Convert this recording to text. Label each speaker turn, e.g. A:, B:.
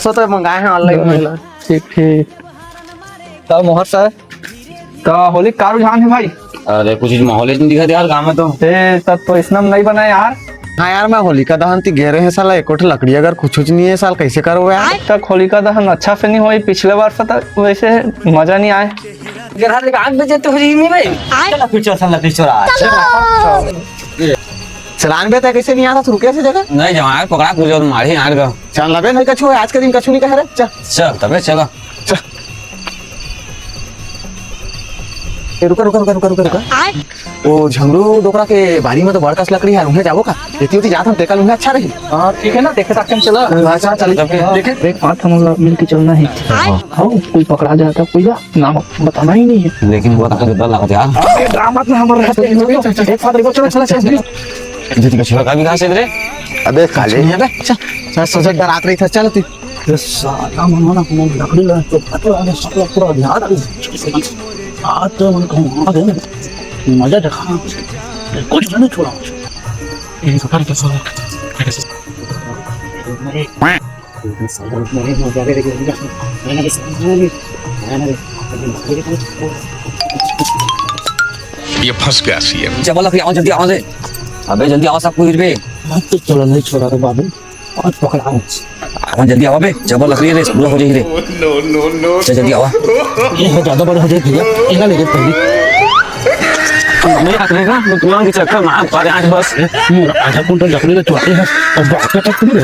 A: सो तो मंगाए हैं ऑनलाइन।
B: ठीक ठीक। तो मोहर सर, तो होली का रुझान है भाई?
C: अरे कुछ माहौल ही नहीं दिखा यार गाँव में तो।
B: तब तो इसनम नहीं बना यार।
A: हाँ यार मैं होलिका दहन ती घेरे हैं साला एक लकड़ी अगर कुछ नहीं है साल कैसे करो यार।
B: तक होलिका दहन अच्छा से नहीं हुई, पिछले बार से तक वैसे मजा नहीं आए।
C: आग बजे तो नहीं भाई, चला फिर चल लकड़ी चोरा।
A: चलान भी था कैसे नहीं आता तू रुके से जगह
C: नहीं जमा पकड़ा कुछ और मारी यार का।
A: चल लबे नहीं कछु आज के दिन कछु नहीं कह रहे। चल
C: चल तबे चला।
A: रुका रुका रुका रुका रुका रुका। वो झंगरू डोकरा के बारी में तो बड़का लकड़ी है, उन्हें जाओ का इतनी उतनी जात हम टेकल उन्हें अच्छा रही।
B: हाँ ठीक है ना, देखे तक हम चला।
A: अच्छा चल देखे
B: एक बात हम लोग मिलके चलना है। हाँ कोई पकड़ा जाता कोई नाम बताना ही नहीं है।
C: लेकिन वो तो डर लगा यार।
B: ड्रामा में हमारे एक साथ देखो, चलो चलो चलो।
C: जल्दी का छिड़ा भी कहां से इधर?
A: अबे काले नहीं अबे चल चल सजग रात रही था। चल तू
B: ये साला मनवाना को लकड़ी ला तो पता है सब लोग पूरा ध्यान आ तो मन को आ गए मजा देखा कुछ नहीं छोड़ा। ये सफर के साथ
D: ये फंस गया सीएम।
C: जब लकड़ी आओ जल्दी आओ से। अबे जल्दी आओ सब कुछ बे।
B: तो चलो नहीं छोड़ा रे बाबू, आज पकड़ाओ।
C: आओ जल्दी आओ बे, जब लकड़ी रे पूरा हो जाएगी रे।
D: नो
C: चल जल्दी आओ।
B: ये ज्यादा बड़ा हो जाए भैया, इना लेके पहले
C: नहीं रखनेगा तो तुम के चक्कर मार पा रहे आज बस।
B: आधा कुंटल लकड़ी ले चुआते हैं और बात का तक रे।